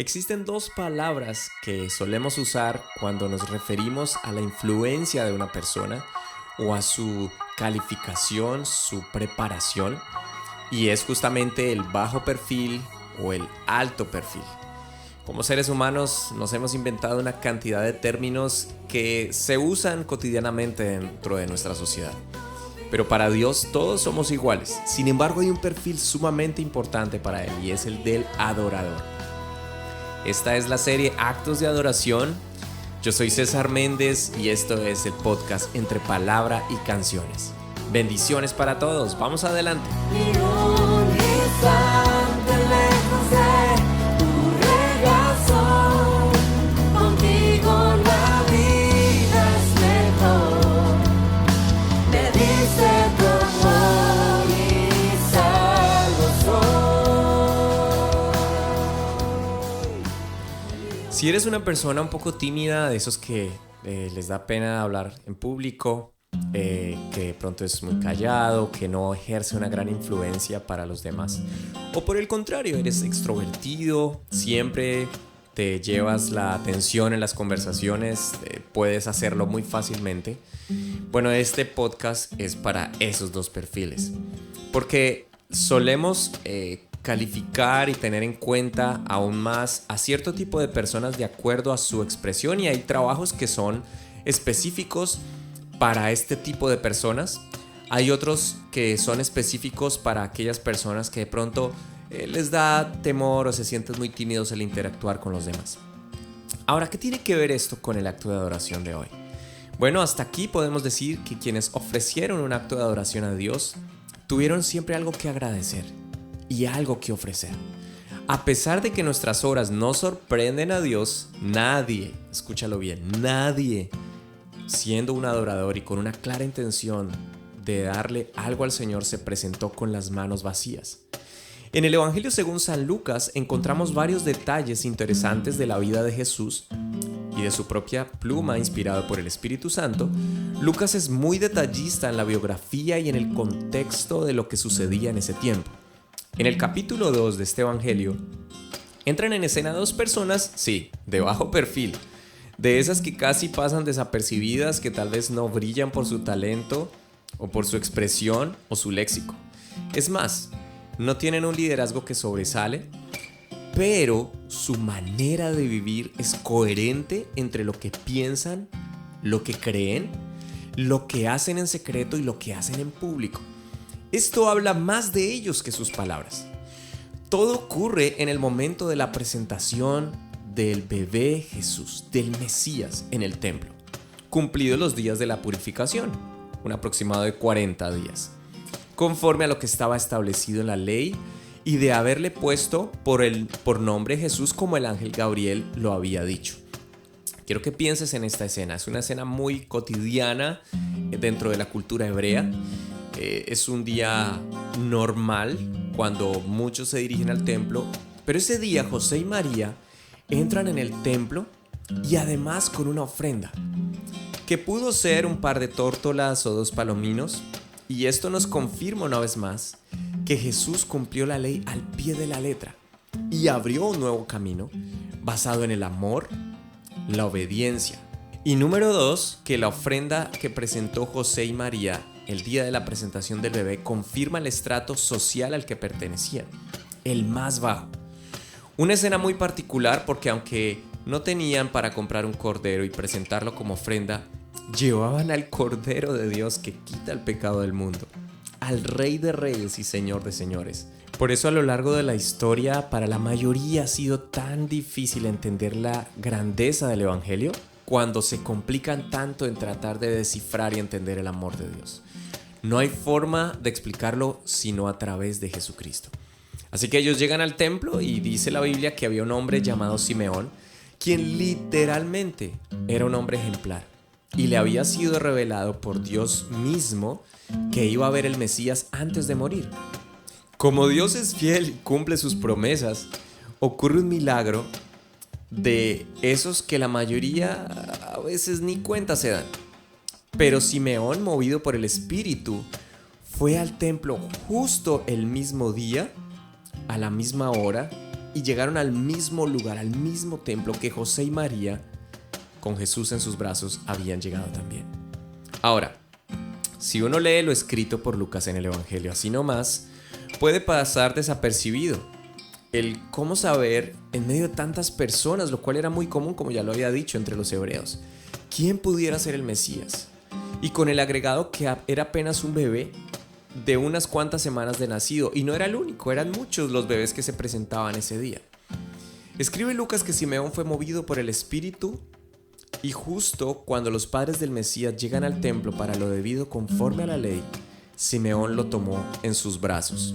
Existen dos palabras que solemos usar cuando nos referimos a la influencia de una persona o a su calificación, su preparación, y es justamente el bajo perfil o el alto perfil. Como seres humanos nos hemos inventado una cantidad de términos que se usan cotidianamente dentro de nuestra sociedad. Pero para Dios todos somos iguales. Sin embargo, hay un perfil sumamente importante para Él y es el del adorador. Esta es la serie Actos de Adoración. Yo soy César Méndez y esto es el podcast Entre Palabra y Canciones. Bendiciones para todos. Vamos adelante. Si eres una persona un poco tímida, de esos que les da pena hablar en público, que de pronto es muy callado, que no ejerce una gran influencia para los demás, o por el contrario, eres extrovertido, siempre te llevas la atención en las conversaciones, puedes hacerlo muy fácilmente. Bueno, este podcast es para esos dos perfiles, porque solemos calificar y tener en cuenta aún más a cierto tipo de personas de acuerdo a su expresión, y hay trabajos que son específicos para este tipo de personas. Hay otros que son específicos para aquellas personas que de pronto les da temor o se sienten muy tímidos al interactuar con los demás. Ahora, ¿qué tiene que ver esto con el acto de adoración de hoy? Bueno, hasta aquí podemos decir que quienes ofrecieron un acto de adoración a Dios tuvieron siempre algo que agradecer y algo que ofrecer. A pesar de que nuestras obras no sorprenden a Dios, nadie, escúchalo bien, nadie, siendo un adorador y con una clara intención de darle algo al Señor, se presentó con las manos vacías. En el Evangelio según San Lucas encontramos varios detalles interesantes de la vida de Jesús y de su propia pluma, inspirado por el Espíritu Santo. Lucas es muy detallista en la biografía y en el contexto de lo que sucedía en ese tiempo. En el capítulo 2 de este evangelio, entran en escena dos personas, sí, de bajo perfil, de esas que casi pasan desapercibidas, que tal vez no brillan por su talento, o por su expresión, o su léxico. Es más, no tienen un liderazgo que sobresale, pero su manera de vivir es coherente entre lo que piensan, lo que creen, lo que hacen en secreto y lo que hacen en público. Esto habla más de ellos que sus palabras. Todo ocurre en el momento de la presentación del bebé Jesús, del Mesías, en el templo, cumplidos los días de la purificación, un aproximado de 40 días, conforme a lo que estaba establecido en la ley y de haberle puesto por nombre Jesús como el ángel Gabriel lo había dicho. Quiero que pienses en esta escena. Es una escena muy cotidiana dentro de la cultura hebrea. Es un día normal cuando muchos se dirigen al templo, pero ese día José y María entran en el templo y además con una ofrenda, que pudo ser un par de tórtolas o 2 palominos, y esto nos confirma una vez más que Jesús cumplió la ley al pie de la letra y abrió un nuevo camino basado en el amor, la obediencia. Y número 2, que la ofrenda que presentó José y María el día de la presentación del bebé confirma el estrato social al que pertenecían, el más bajo. Una escena muy particular porque aunque no tenían para comprar un cordero y presentarlo como ofrenda, llevaban al Cordero de Dios que quita el pecado del mundo, al Rey de Reyes y Señor de Señores. Por eso a lo largo de la historia, para la mayoría ha sido tan difícil entender la grandeza del Evangelio cuando se complican tanto en tratar de descifrar y entender el amor de Dios. No hay forma de explicarlo sino a través de Jesucristo. Así que ellos llegan al templo y dice la Biblia que había un hombre llamado Simeón, quien literalmente era un hombre ejemplar, y le había sido revelado por Dios mismo que iba a ver el Mesías antes de morir. Como Dios es fiel y cumple sus promesas, ocurre un milagro de esos que la mayoría a veces ni cuenta se dan. Pero Simeón, movido por el Espíritu, fue al templo justo el mismo día, a la misma hora, y llegaron al mismo lugar, al mismo templo que José y María, con Jesús en sus brazos, habían llegado también. Ahora, si uno lee lo escrito por Lucas en el Evangelio así nomás, puede pasar desapercibido el cómo saber en medio de tantas personas, lo cual era muy común, como ya lo había dicho, entre los hebreos, quién pudiera ser el Mesías. Y con el agregado que era apenas un bebé de unas cuantas semanas de nacido, y no era el único, eran muchos los bebés que se presentaban ese día. Escribe Lucas que Simeón fue movido por el Espíritu, y justo cuando los padres del Mesías llegan al templo para lo debido conforme a la ley, Simeón lo tomó en sus brazos.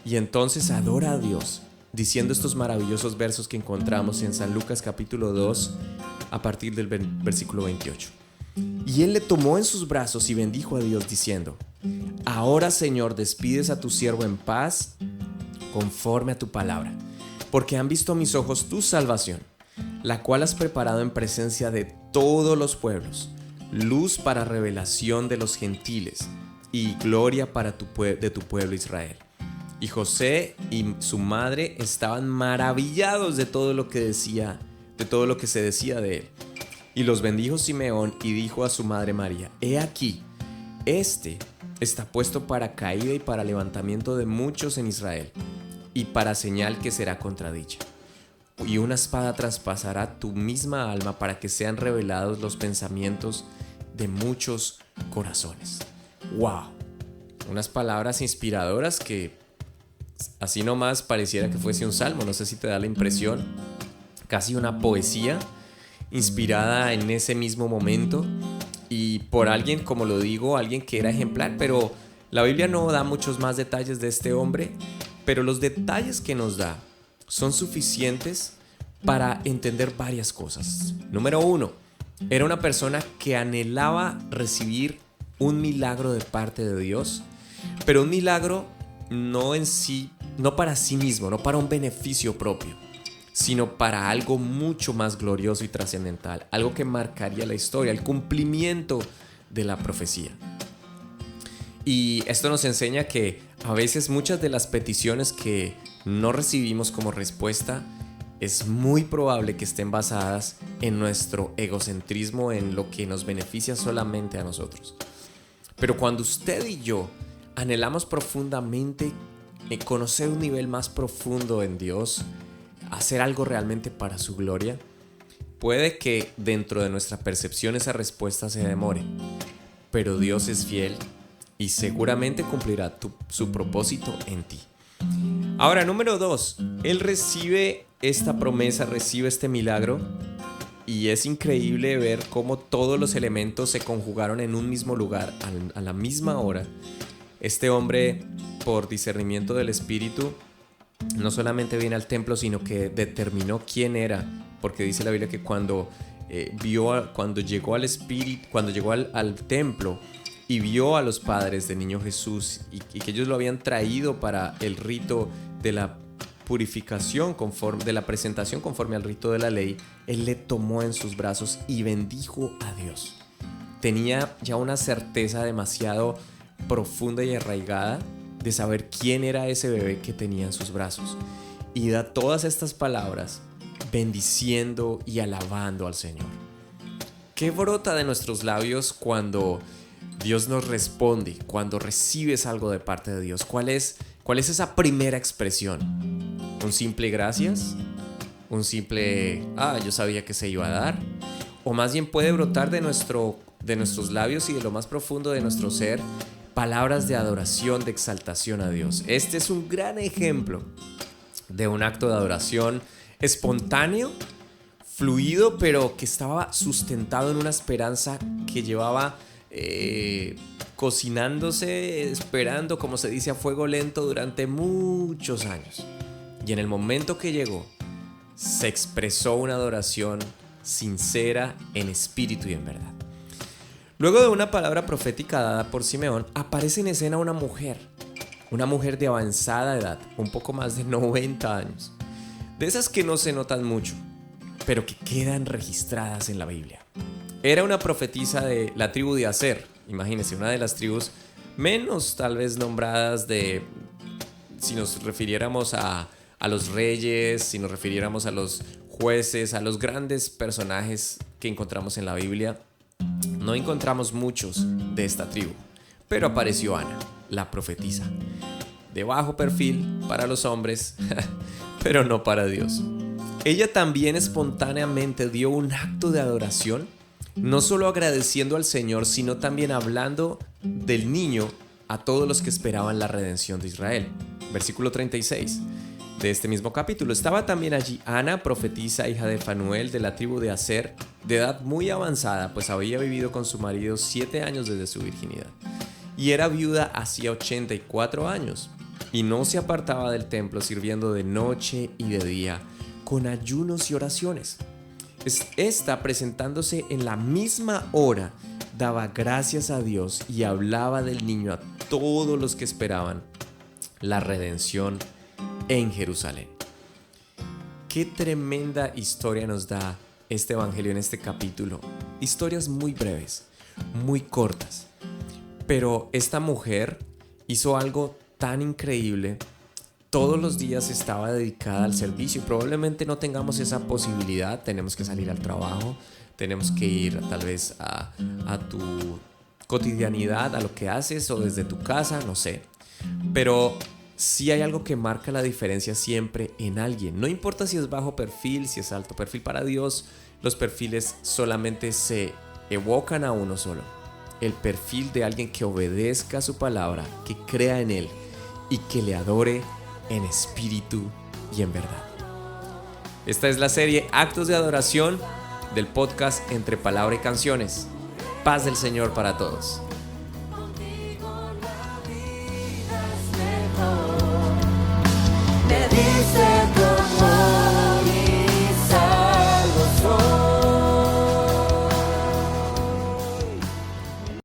Y entonces adora a Dios, diciendo estos maravillosos versos que encontramos en San Lucas capítulo 2, a partir del versículo 28. Y él le tomó en sus brazos y bendijo a Dios diciendo: Ahora, Señor, despides a tu siervo en paz, conforme a tu palabra, porque han visto mis ojos tu salvación, la cual has preparado en presencia de todos los pueblos, luz para revelación de los gentiles y gloria para de tu pueblo Israel. Y José y su madre estaban maravillados de todo lo que se decía de él. Y los bendijo Simeón y dijo a su madre María: He aquí, este está puesto para caída y para levantamiento de muchos en Israel, y para señal que será contradicha. Y una espada traspasará tu misma alma para que sean revelados los pensamientos de muchos corazones. ¡Wow! Unas palabras inspiradoras que así nomás pareciera que fuese un salmo. No sé si te da la impresión. Casi una poesía inspirada en ese mismo momento y por alguien, como lo digo, alguien que era ejemplar. Pero la Biblia no da muchos más detalles de este hombre, pero los detalles que nos da son suficientes para entender varias cosas. Número 1, era una persona que anhelaba recibir un milagro de parte de Dios, pero un milagro no en sí, no para sí mismo, no para un beneficio propio, sino para algo mucho más glorioso y trascendental, algo que marcaría la historia, el cumplimiento de la profecía. Y esto nos enseña que a veces muchas de las peticiones que no recibimos como respuesta es muy probable que estén basadas en nuestro egocentrismo, en lo que nos beneficia solamente a nosotros. Pero cuando usted y yo anhelamos profundamente conocer un nivel más profundo en Dios, hacer algo realmente para su gloria, puede que dentro de nuestra percepción esa respuesta se demore, pero Dios es fiel y seguramente cumplirá su propósito en ti. Ahora, número 2, él recibe esta promesa, recibe este milagro, y es increíble ver cómo todos los elementos se conjugaron en un mismo lugar, a la misma hora. Este hombre, por discernimiento del Espíritu, no solamente viene al templo, sino que determinó quién era, porque dice la Biblia que cuando llegó al templo y vio a los padres del niño Jesús y que ellos lo habían traído para el rito de la purificación, de la presentación conforme al rito de la ley, él le tomó en sus brazos y bendijo a Dios. Tenía ya una certeza demasiado profunda y arraigada de saber quién era ese bebé que tenía en sus brazos, y da todas estas palabras bendiciendo y alabando al Señor. ¿Qué brota de nuestros labios cuando Dios nos responde, cuando recibes algo de parte de Dios? ¿Cuál es esa primera expresión? ¿Un simple gracias? ¿Un simple yo sabía que se iba a dar? ¿O más bien puede brotar de nuestros labios y de lo más profundo de nuestro ser palabras de adoración, de exaltación a Dios? Este es un gran ejemplo de un acto de adoración espontáneo, fluido, pero que estaba sustentado en una esperanza que llevaba cocinándose, esperando, como se dice, a fuego lento durante muchos años. Y en el momento que llegó, se expresó una adoración sincera en espíritu y en verdad. Luego de una palabra profética dada por Simeón, aparece en escena una mujer de avanzada edad, un poco más de 90 años, de esas que no se notan mucho, pero que quedan registradas en la Biblia. Era una profetisa de la tribu de Aser, imagínense, una de las tribus menos tal vez nombradas si nos refiriéramos a a los reyes, si nos refiriéramos a los jueces, a los grandes personajes que encontramos en la Biblia, no encontramos muchos de esta tribu. Pero apareció Ana, la profetisa, de bajo perfil para los hombres, pero no para Dios. Ella también espontáneamente dio un acto de adoración, no solo agradeciendo al Señor, sino también hablando del niño a todos los que esperaban la redención de Israel. Versículo 36 de este mismo capítulo. Estaba también allí Ana, profetisa, hija de Fanuel, de la tribu de Aser, de edad muy avanzada, pues había vivido con su marido 7 años desde su virginidad. Y era viuda hacía 84 años, y no se apartaba del templo, sirviendo de noche y de día, con ayunos y oraciones. Esta, presentándose en la misma hora, daba gracias a Dios y hablaba del niño a todos los que esperaban la redención en Jerusalén. Qué tremenda historia nos da este evangelio en este capítulo. Historias muy breves, muy cortas. Pero esta mujer hizo algo tan increíble. Todos los días estaba dedicada al servicio. Probablemente no tengamos esa posibilidad. Tenemos que salir al trabajo. Tenemos que ir tal vez a tu cotidianidad, a lo que haces, o desde tu casa, no sé. Pero sí hay algo que marca la diferencia siempre en alguien. No importa si es bajo perfil, si es alto perfil. Para Dios, los perfiles solamente se evocan a uno solo. El perfil de alguien que obedezca su palabra, que crea en Él y que le adore en espíritu y en verdad. Esta es la serie Actos de Adoración del podcast Entre Palabra y Canciones. Paz del Señor para todos.